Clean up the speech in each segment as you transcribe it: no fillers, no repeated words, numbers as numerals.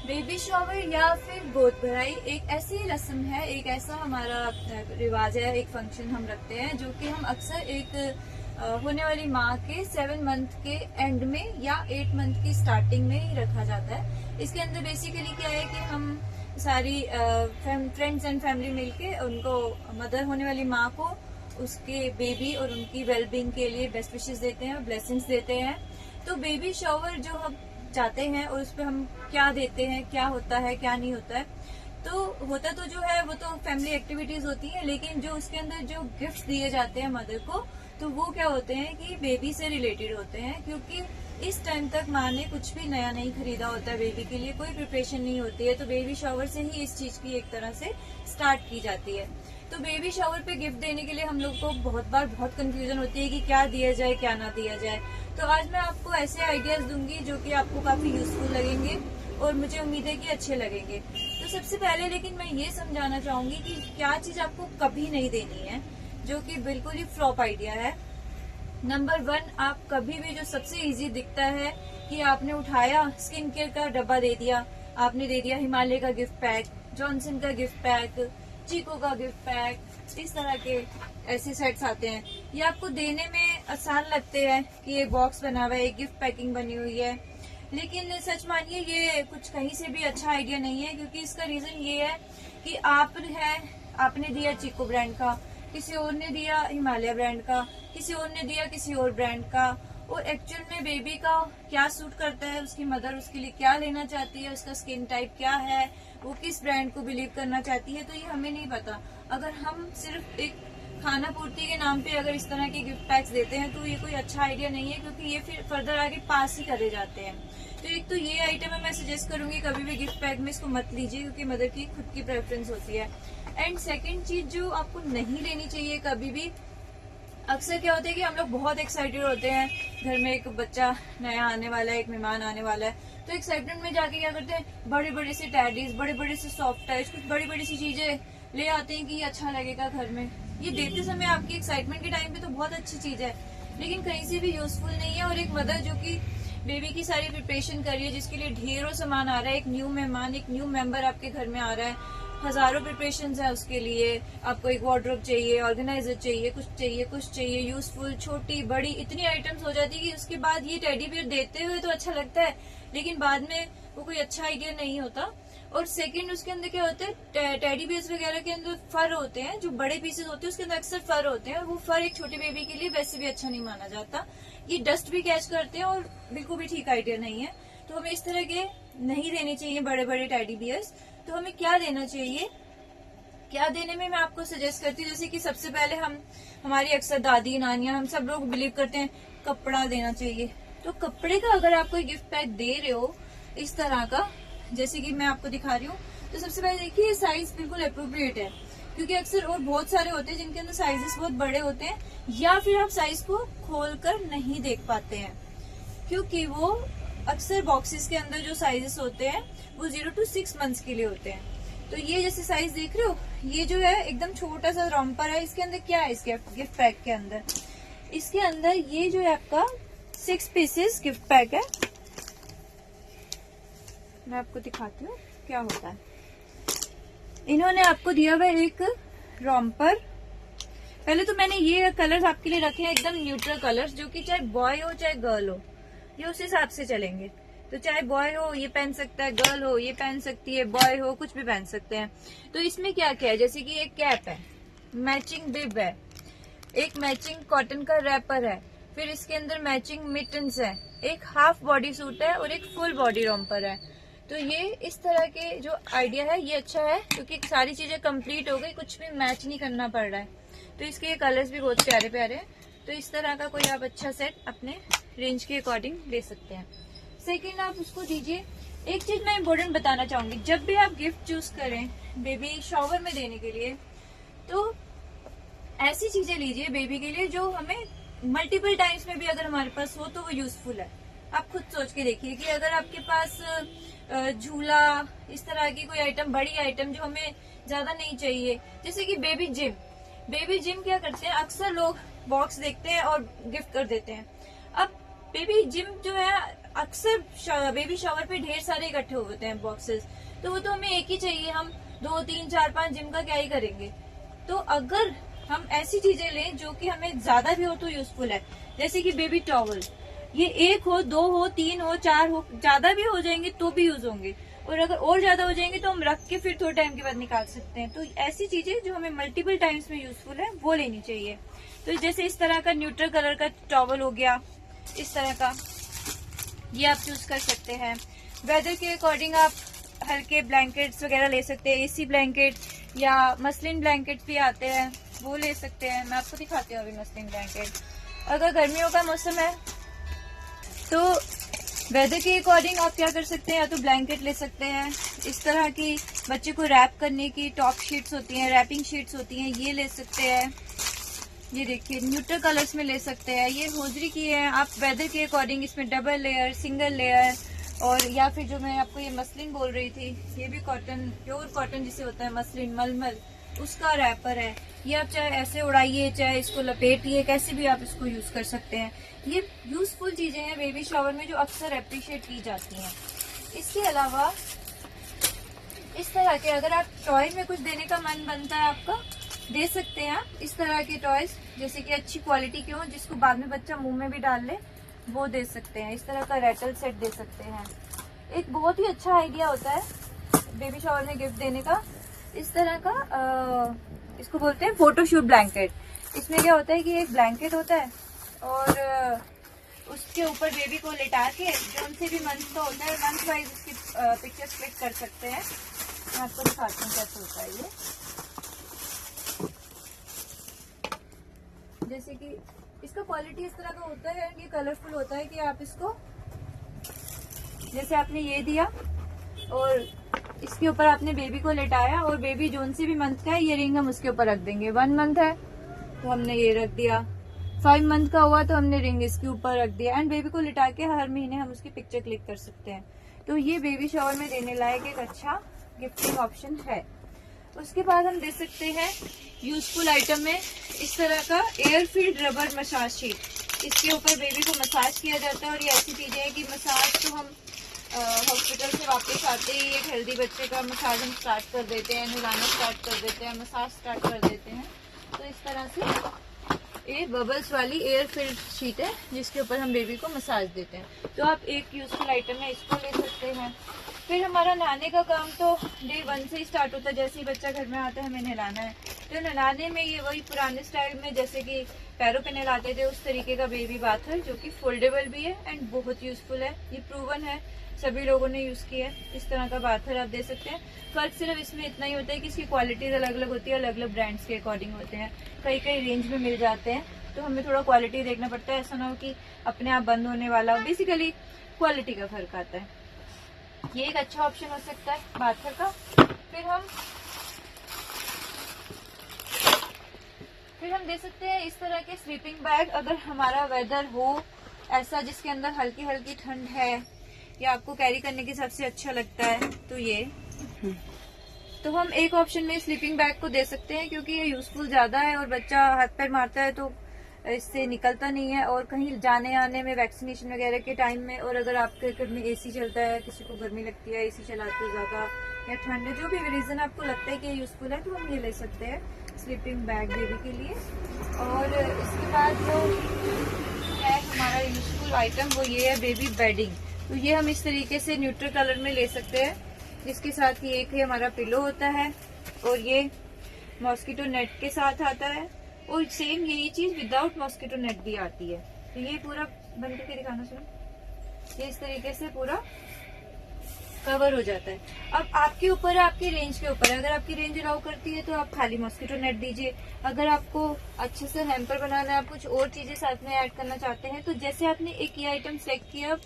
Baby shower या फिर गोद भराई एक ऐसी रस्म है, एक ऐसा हमारा रिवाज है, एक फंक्शन हम रखते हैं जो कि हम अक्सर एक होने वाली माँ के 7 मंथ के एंड में या 8 मंथ की स्टार्टिंग में ही रखा जाता है। इसके अंदर बेसिकली क्या है कि हम सारी फ्रेंड्स एंड फैमिली मिलके उनको मदर होने वाली माँ को उसके बेबी और उनकी वेलबींग के लिए बेस्ट विशेस देते हैं, ब्लेसिंग्स देते हैं। तो बेबी शॉवर जो हम चाहते हैं और उस पर हम क्या देते हैं, क्या होता है क्या नहीं होता है, तो होता तो जो है वो तो फैमिली एक्टिविटीज होती है, लेकिन जो उसके अंदर जो गिफ्ट्स दिए जाते हैं मदर को, तो वो क्या होते हैं कि बेबी से रिलेटेड होते हैं। क्योंकि इस टाइम तक माँ ने कुछ भी नया नहीं खरीदा होता है, बेबी के लिए कोई प्रिपरेशन नहीं होती है, तो बेबी शॉवर से ही इस चीज की एक तरह से स्टार्ट की जाती है। तो बेबी शॉवर पे गिफ्ट देने के लिए हम लोग को बहुत बार बहुत कंफ्यूजन होती है कि क्या दिया जाए क्या ना दिया जाए। तो आज मैं आपको ऐसे आइडियाज दूंगी जो कि आपको काफी यूजफुल लगेंगे और मुझे उम्मीद है कि अच्छे लगेंगे। तो सबसे पहले लेकिन मैं ये समझाना चाहूंगी कि क्या चीज आपको कभी नहीं देनी है, जो कि बिल्कुल ही फ्लॉप आइडिया है। नंबर 1, आप कभी भी जो सबसे इजी दिखता है कि आपने उठाया स्किन केयर का डब्बा दे दिया, आपने दे दिया हिमालय का गिफ्ट पैक, जॉनसन का गिफ्ट पैक, चीको का गिफ्ट पैक, इस तरह के ऐसे सेट्स आते हैं। ये आपको देने में आसान लगते हैं कि ये बॉक्स बना हुआ है, एक गिफ्ट पैकिंग बनी हुई है, लेकिन सच मानिए ये कुछ कहीं से भी अच्छा आइडिया नहीं है। क्योंकि इसका रीजन ये है कि आपने दिया चीको ब्रांड का, किसी और ने दिया हिमालय ब्रांड का, किसी और ने दिया किसी और ब्रांड का, और एक्चुअल में बेबी का क्या सूट करता है, उसकी मदर उसके लिए क्या लेना चाहती है, उसका स्किन टाइप क्या है, वो किस ब्रांड को बिलीव करना चाहती है, तो ये हमें नहीं पता। अगर हम सिर्फ एक खाना पूर्ति के नाम पे अगर इस तरह के गिफ्ट पैक्स देते हैं तो ये कोई अच्छा आइडिया नहीं है, क्योंकि ये फिर फर्दर आगे पास ही करे जाते हैं। तो एक तो ये आइटम है, मैं सजेस्ट करूंगी कभी भी गिफ्ट पैक में इसको मत लीजिए, क्योंकि मदर की खुद की प्रेफरेंस होती है। एंड सेकेंड चीज जो आपको नहीं लेनी चाहिए कभी भी, अक्सर क्या होता है कि हम लोग बहुत एक्साइटेड होते हैं, घर में एक बच्चा नया आने वाला है, एक मेहमान आने वाला है, तो एक्साइटमेंट में जाके क्या करते हैं, बड़े बड़े से टैडीज, बड़े बड़े से सॉफ्ट टच, कुछ बड़ी बड़ी सी चीजें ले आते हैं कि ये अच्छा लगेगा घर में। ये देते समय आपकी एक्साइटमेंट के टाइम पे तो बहुत अच्छी चीज है, लेकिन कहीं से भी यूजफुल नहीं है। और एक मदर जो कि बेबी की सारी प्रिपरेशन कर रही है, जिसके लिए ढेरों सामान आ रहा है, एक न्यू मेहमान, एक न्यू मेंबर आपके घर में आ रहा है, हजारों प्रिपरेशन है उसके लिए, आपको एक वार्डरोब चाहिए, ऑर्गेनाइजर चाहिए, कुछ चाहिए, यूजफुल छोटी बड़ी इतनी आइटम्स हो जाती है कि उसके बाद ये टेडी बियर देते हुए तो अच्छा लगता है, लेकिन बाद में वो कोई अच्छा आइडिया नहीं होता। और सेकंड, उसके अंदर क्या होता है, टेडी बियर्स वगैरह के अंदर फर होते हैं, जो बड़े पीसेस होते हैं उसके अंदर अक्सर फर होते हैं, और वो फर एक छोटे बेबी के लिए वैसे भी अच्छा नहीं माना जाता। ये डस्ट भी कैच करते हैं और बिल्कुल भी ठीक आइडिया नहीं है। तो हमें इस तरह के नहीं देने चाहिए बड़े बड़े टेडी बियर्स। तो हमें क्या देना चाहिए, क्या देने में मैं आपको सजेस्ट करती हूँ, जैसे कि सबसे पहले हमारी अक्सर दादी नानियां हम सब लोग बिलीव करते हैं कपड़ा देना चाहिए। तो कपड़े का अगर आप कोई गिफ्ट पैक दे रहे हो इस तरह का, जैसे कि मैं आपको दिखा रही हूँ, तो सबसे पहले देखिए साइज बिल्कुल अप्रोप्रिएट है, क्योंकि अक्सर और बहुत सारे होते हैं जिनके अंदर साइजेस बहुत बड़े होते हैं, या फिर आप साइज को खोलकर नहीं देख पाते हैं, क्योंकि वो अक्सर बॉक्सेस के अंदर जो साइजेस होते हैं वो 0 to 6 मंथ्स के लिए होते हैं। तो ये जैसे साइज देख रहे हो, ये जो है एकदम छोटा सा रॉम्पर है, इसके अंदर क्या है, इसके गिफ्ट पैक के अंदर, इसके अंदर ये जो है आपका 6 पीसेस गिफ्ट पैक है। मैं आपको दिखाती हूँ क्या होता है। इन्होंने आपको दिया हुआ एक रॉम्पर। पहले तो मैंने ये कलर्स आपके लिए रखे हैं एकदम न्यूट्रल कलर्स, जो कि चाहे बॉय हो चाहे गर्ल हो ये उस हिसाब से चलेंगे। तो चाहे बॉय हो ये पहन सकता है, गर्ल हो ये पहन सकती है, बॉय हो कुछ भी पहन सकते हैं। तो इसमें क्या क्या है, जैसे कि एक कैप है, मैचिंग बिब है, एक मैचिंग कॉटन का रैपर है, फिर इसके अंदर मैचिंग मिटन्स है, एक हाफ बॉडी सूट है और एक फुल बॉडी रॉम्पर है। तो ये इस तरह के जो आइडिया है ये अच्छा है, क्योंकि सारी चीजें कंप्लीट हो गई, कुछ भी मैच नहीं करना पड़ रहा है। तो इसके ये कलर्स भी बहुत प्यारे प्यारे हैं। तो इस तरह का कोई आप अच्छा सेट अपने रेंज के अकॉर्डिंग ले सकते हैं। सेकेंड, आप उसको दीजिए। एक चीज मैं इम्पोर्टेंट बताना चाहूंगी, जब भी आप गिफ्ट चूज करें बेबी शॉवर में देने के लिए, तो ऐसी चीजें लीजिए बेबी के लिए जो हमें मल्टीपल टाइम्स में भी अगर हमारे पास हो तो वो यूजफुल है। आप खुद सोच के देखिए कि अगर आपके पास झूला, इस तरह की कोई आइटम, बड़ी आइटम जो हमें ज्यादा नहीं चाहिए, जैसे कि बेबी जिम क्या करते हैं, अक्सर लोग बॉक्स देखते हैं और गिफ्ट कर देते हैं। अब बेबी जिम जो है अक्सर बेबी शावर पे ढेर सारे इकट्ठे होते हैं बॉक्सेस, तो वो तो हमें एक ही चाहिए, हम 2 3 4 5 जिम का क्या ही करेंगे। तो अगर हम ऐसी चीजें लें जो कि हमें ज्यादा भी हो तो यूजफुल है, जैसे कि बेबी टॉवल, ये 1 हो 2 हो 3 हो 4 हो, ज्यादा भी हो जाएंगे तो भी यूज होंगे, और अगर और ज्यादा हो जाएंगे तो हम रख के फिर थोड़े टाइम के बाद निकाल सकते हैं। तो ऐसी चीजें जो हमें मल्टीपल टाइम्स में यूजफुल है वो लेनी चाहिए। तो जैसे इस तरह का न्यूट्रल कलर का टॉवल हो गया, इस तरह का, ये आप चूज कर सकते हैं। वेदर के अकॉर्डिंग आप हल्के ब्लैंकेट्स वगैरह ले सकते हैं, एसी ब्लैंकेट या मसलिन ब्लैंकेट भी आते हैं, वो ले सकते हैं। मैं आपको दिखाती हूँ अभी मसलिन ब्लैंकेट। अगर गर्मियों का मौसम है तो वेदर के अकॉर्डिंग आप क्या कर सकते हैं, या तो ब्लैंकेट ले सकते हैं, इस तरह की बच्चे को रैप करने की टॉप शीट्स होती हैं, रैपिंग शीट्स होती हैं, ये ले सकते हैं। ये देखिए न्यूट्रल कलर्स में ले सकते हैं, ये होजरी की है। आप वेदर के अकॉर्डिंग इसमें डबल लेयर, सिंगल लेयर, और या फिर जो मैं आपको ये मसलिन बोल रही थी, ये भी कॉटन, प्योर कॉटन जिसे होता है मसलिन, मलमल, उसका रैपर है। ये आप चाहे ऐसे उड़ाइए, चाहे इसको लपेटिए, कैसे भी आप इसको यूज कर सकते हैं। ये यूजफुल चीजें हैं बेबी शावर में जो अक्सर अप्रिशिएट की जाती हैं। इसके अलावा इस तरह के अगर आप टॉय में कुछ देने का मन बनता है आपका, दे सकते हैं आप इस तरह के टॉयज, जैसे कि अच्छी क्वालिटी के हों जिसको बाद में बच्चा मुंह में भी डाल ले, वो दे सकते हैं। इस तरह का रेटल सेट दे सकते हैं। एक बहुत ही अच्छा आइडिया होता है बेबी शावर में गिफ्ट देने का, इस तरह का इसको बोलते हैं फोटोशूट ब्लैंकेट। इसमें क्या होता है कि एक ब्लैंकेट होता है और उसके ऊपर बेबी को लिटा के जो उनसे भी मंथ का होता है, मंथ वाइज उसकी पिक्चर्स क्लिक कर सकते हैं। मैं आपको दिखाती हूँ कैसे होता है ये। जैसे कि इसका क्वालिटी इस तरह का होता है, ये कलरफुल होता है कि आप इसको, जैसे आपने ये दिया और इसके ऊपर आपने बेबी को लेटाया और बेबी जोन से भी मंथ का है, ये रिंग हम उसके ऊपर रख देंगे। 1 मंथ है तो हमने ये रख दिया, 5 मंथ का हुआ तो हमने रिंग इसके ऊपर रख दिया, एंड बेबी को लिटा के हर महीने हम उसकी पिक्चर क्लिक कर सकते हैं। तो ये बेबी शावर में देने लायक एक अच्छा गिफ्टिंग ऑप्शन है। उसके बाद हम दे सकते हैं यूजफुल आइटम में इस तरह का air field rubber massage sheet. इसके ऊपर बेबी को मसाज किया जाता है, और ये ऐसी चीजें हैं कि मसाज तो हम हॉस्पिटल से वापस आते ही एक हेल्दी बच्चे का मसाज हम स्टार्ट कर देते हैं, नहलाना स्टार्ट कर देते हैं, मसाज स्टार्ट कर देते हैं। तो इस तरह से ये बबल्स वाली एयर फील्ड शीट है जिसके ऊपर हम बेबी को मसाज देते हैं। तो आप एक यूजफुल आइटम है, इसको ले सकते हैं। फिर हमारा नहाने का काम तो डे 1 से ही स्टार्ट होता है, जैसे ही बच्चा घर में आता है हमें नहलाना है। तो नहलाने में ये वही पुराने स्टाइल में जैसे कि पैरों पे नहलाते थे उस तरीके का बेबी बाथ है, जो कि फोल्डेबल भी है एंड बहुत यूजफुल है। ये प्रूवन है, सभी लोगों ने यूज किया है। इस तरह का बाथर आप दे सकते हैं। फर्क सिर्फ इसमें इतना ही होता है कि इसकी क्वालिटीज अलग अलग होती है, अलग अलग ब्रांड्स के अकॉर्डिंग होते हैं, कई कई रेंज में मिल जाते हैं। तो हमें थोड़ा क्वालिटी देखना पड़ता है, ऐसा ना हो कि अपने आप बंद होने वाला हो। बेसिकली क्वालिटी का फर्क आता है। ये एक अच्छा ऑप्शन हो सकता है बाथर का। फिर हम दे सकते हैं इस तरह के स्लीपिंग बैग। अगर हमारा वेदर हो ऐसा जिसके अंदर हल्की हल्की ठंड है या आपको कैरी करने की सबसे अच्छा लगता है, तो ये तो हम एक ऑप्शन में स्लीपिंग बैग को दे सकते हैं, क्योंकि ये यूजफुल ज्यादा है और बच्चा हाथ पैर मारता है तो इससे निकलता नहीं है, और कहीं जाने आने में वैक्सीनेशन वगैरह के टाइम में, और अगर आपके घर में एसी चलता है, किसी को गर्मी लगती है एसी चलाते हो ज्यादा, या ठंड है, जो भी रीजन आपको लगता है कि ये यूजफुल है, तो हम ये ले सकते हैं स्लीपिंग बैग बेबी के लिए। और इसके बाद जो है हमारा यूजफुल आइटम वो ये है बेबी बेडिंग। तो ये हम इस तरीके से न्यूट्रल कलर में ले सकते हैं, जिसके साथ ही एक ही हमारा पिलो होता है और ये मॉस्किटो नेट के साथ आता है, और सेम यही चीज विदाउट मॉस्किटो नेट भी आती है। तो ये पूरा बंद करके दिखाना सुनो, ये इस तरीके से पूरा कवर हो जाता है। अब आपके ऊपर है, आपकी रेंज के ऊपर है। अगर आपकी रेंज अलाउ करती है तो आप खाली मॉस्किटो नेट दीजिए। अगर आपको अच्छे से हैम्पर बनाना है, आप कुछ और चीजें साथ में ऐड करना चाहते हैं, तो जैसे आपने एक ये आइटम सेलेक्ट किया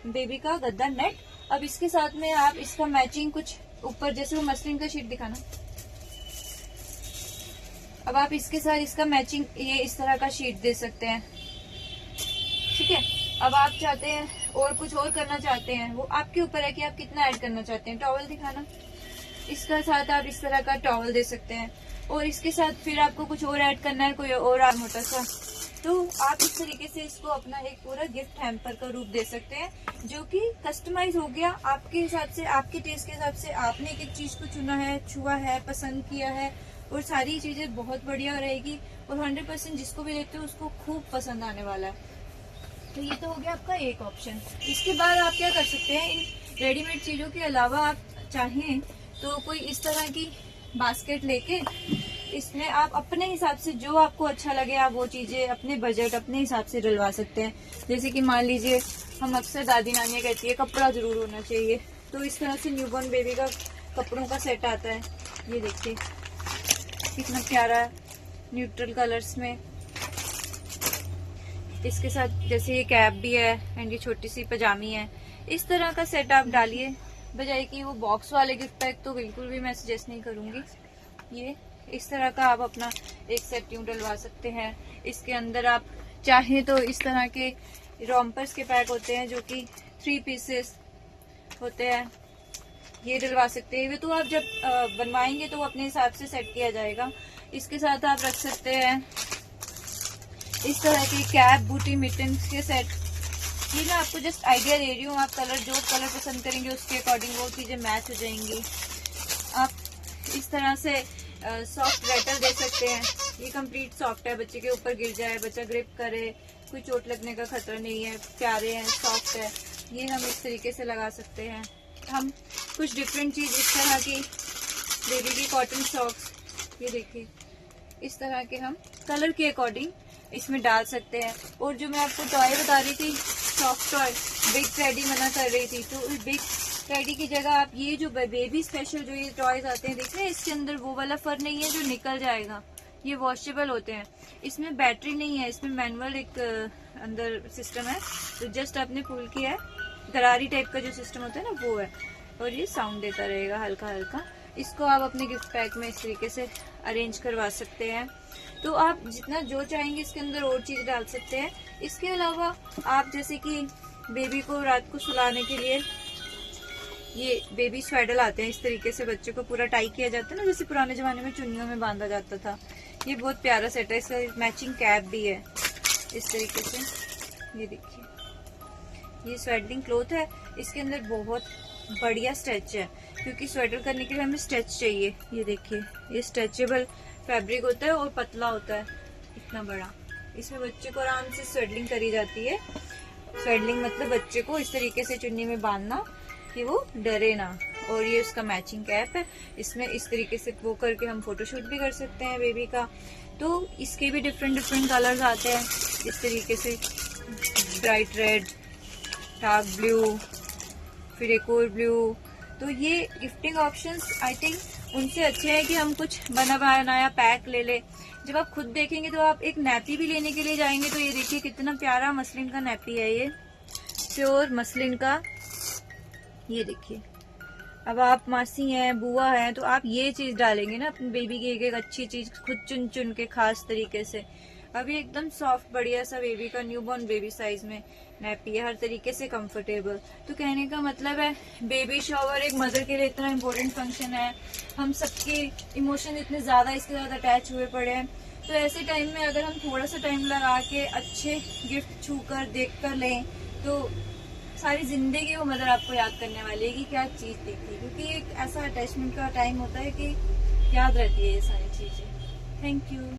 बेबी का गद्दा नेट, अब इसके साथ में आप इसका मैचिंग कुछ ऊपर, जैसे वो मसलिन का शीट दिखाना, अब आप इसके साथ इसका मैचिंग ये इस तरह का शीट दे सकते हैं। ठीक है, अब आप चाहते हैं और कुछ और करना चाहते हैं, वो आपके ऊपर है कि आप कितना ऐड करना चाहते हैं। टॉवल दिखाना, इसका साथ आप इस तरह का टॉवल दे सकते हैं। और इसके साथ फिर आपको कुछ और ऐड करना है, कोई और मोटा सा, तो आप इस तरीके से इसको अपना एक पूरा गिफ्ट हैम्पर का रूप दे सकते हैं, जो कि कस्टमाइज हो गया आपके हिसाब से, आपके टेस्ट के हिसाब से। आपने एक एक चीज को चुना है, छुआ है, पसंद किया है, और सारी चीजें बहुत बढ़िया रहेगी और 100% जिसको भी लेते हो उसको खूब पसंद आने वाला है। तो ये तो हो गया आपका एक ऑप्शन। इसके बाद आप क्या कर सकते हैं, इन रेडीमेड चीजों के अलावा आप चाहें तो कोई इस तरह की बास्केट लेके इसमें आप अपने हिसाब से जो आपको अच्छा लगे आप वो चीजें अपने बजट अपने हिसाब से डलवा सकते हैं। जैसे कि मान लीजिए हम अक्सर दादी नानियाँ कहती है कपड़ा जरूर होना चाहिए, तो इस तरह से न्यूबॉर्न बेबी का कपड़ों का सेट आता है। ये देखिए कितना प्यारा है, न्यूट्रल कलर्स में। इसके साथ जैसे ये कैप भी है एंड ये छोटी सी पजामी है। इस तरह का सेट आप डालिए, बजाय कि वो बॉक्स वाले गिफ्ट पैक तो बिल्कुल भी मैं सजेस्ट नहीं करूंगी। ये इस तरह का आप अपना एक सेट यूं डलवा सकते हैं। इसके अंदर आप चाहें तो इस तरह के रॉम्पर्स के पैक होते हैं जो कि 3 पीसेस होते हैं, ये डलवा सकते हैं। तो आप जब बनवाएंगे तो वो अपने हिसाब से सेट किया जाएगा। इसके साथ आप रख सकते हैं इस तरह के कैप, बूटी, मिटन्स के सेट। ये मैं आपको जस्ट आइडिया दे रही हूँ, आप कलर जो कलर पसंद करेंगे उसके अकॉर्डिंग वो चीजें मैच हो जाएंगी। आप इस तरह से सॉफ्ट रेटर दे सकते हैं। ये कंप्लीट सॉफ्ट है, बच्चे के ऊपर गिर जाए, बच्चा ग्रिप करे, कोई चोट लगने का खतरा नहीं है, प्यारे हैं, सॉफ्ट है। ये हम इस तरीके से लगा सकते हैं। हम कुछ डिफरेंट चीज इस तरह की बेबी की कॉटन सॉक्स, ये देखिए इस तरह के हम कलर के अकॉर्डिंग इसमें डाल सकते हैं। और जो मैं आपको टॉय बता रही थी, सॉफ्ट टॉय, बिग टेडी मना कर रही थी, तो उस बिग टेडी की जगह आप ये जो बेबी स्पेशल जो ये टॉयज आते हैं, देख रहे हैं इसके अंदर वो वाला फर नहीं है जो निकल जाएगा, ये वॉशेबल होते हैं। इसमें बैटरी नहीं है, इसमें मैनुअल एक अंदर सिस्टम है, तो जस्ट आपने पुल किया है, गरारी टाइप का जो सिस्टम होता है ना वो है, और ये साउंड देता रहेगा हल्का हल्का। इसको आप अपने गिफ्ट पैक में इस तरीके से अरेंज करवा सकते हैं। तो आप जितना जो चाहेंगे इसके अंदर और चीज डाल सकते हैं। इसके अलावा आप जैसे कि बेबी को रात को सुलाने के लिए ये बेबी स्वेडल आते हैं, इस तरीके से बच्चे को पूरा टाई किया जाता है ना, जैसे पुराने जमाने में चुन्नियों में बांधा जाता था। ये बहुत प्यारा सेट है, इसका मैचिंग कैप भी है इस तरीके से। ये देखिए ये स्वेडलिंग क्लॉथ है, इसके अंदर बहुत बढ़िया स्ट्रेच है, क्योंकि स्वेटर करने के लिए हमें स्ट्रेच चाहिए। ये देखिए ये स्ट्रेचेबल फैब्रिक होता है और पतला होता है इतना बड़ा। इसमें बच्चे को आराम से स्वेडलिंग करी जाती है। स्वेडलिंग मतलब बच्चे को इस तरीके से चुन्नी में बांधना कि वो डरे ना। और ये उसका मैचिंग कैप है, इसमें इस तरीके से वो करके हम फोटोशूट भी कर सकते हैं बेबी का। तो इसके भी डिफरेंट कलर्स आते हैं इस तरीके से, ब्राइट रेड, डार्क ब्लू, फिर एक और ब्लू। तो ये गिफ्टिंग ऑप्शंस आई थिंक उनसे अच्छे हैं कि हम कुछ बना बनाया पैक ले ले। जब आप खुद देखेंगे तो आप एक नैपी भी लेने के लिए जाएंगे तो ये देखिए कितना प्यारा मसलिन का नैपी है, ये प्योर मसलिन का। ये देखिए अब आप मासी हैं, बुआ हैं, तो आप ये चीज डालेंगे ना अपने बेबी की, एक अच्छी चीज खुद चुन चुन के खास तरीके से। अभी एकदम सॉफ्ट बढ़िया सा बेबी का न्यूबॉर्न बेबी साइज में नैपी है, हर तरीके से कंफर्टेबल। तो कहने का मतलब है बेबी शावर एक मदर के लिए इतना इम्पोर्टेंट फंक्शन है, हम सबके इमोशन इतने ज्यादा इसके साथ अटैच हुए पड़े हैं। तो ऐसे टाइम में अगर हम थोड़ा सा टाइम लगा के अच्छे गिफ्ट छू कर देख कर लें तो सारी जिंदगी वो मदर आपको याद करने वाली है कि क्या चीज देखी, क्योंकि एक ऐसा अटैचमेंट का टाइम होता है कि याद रहती है ये सारी चीजें। Thank you.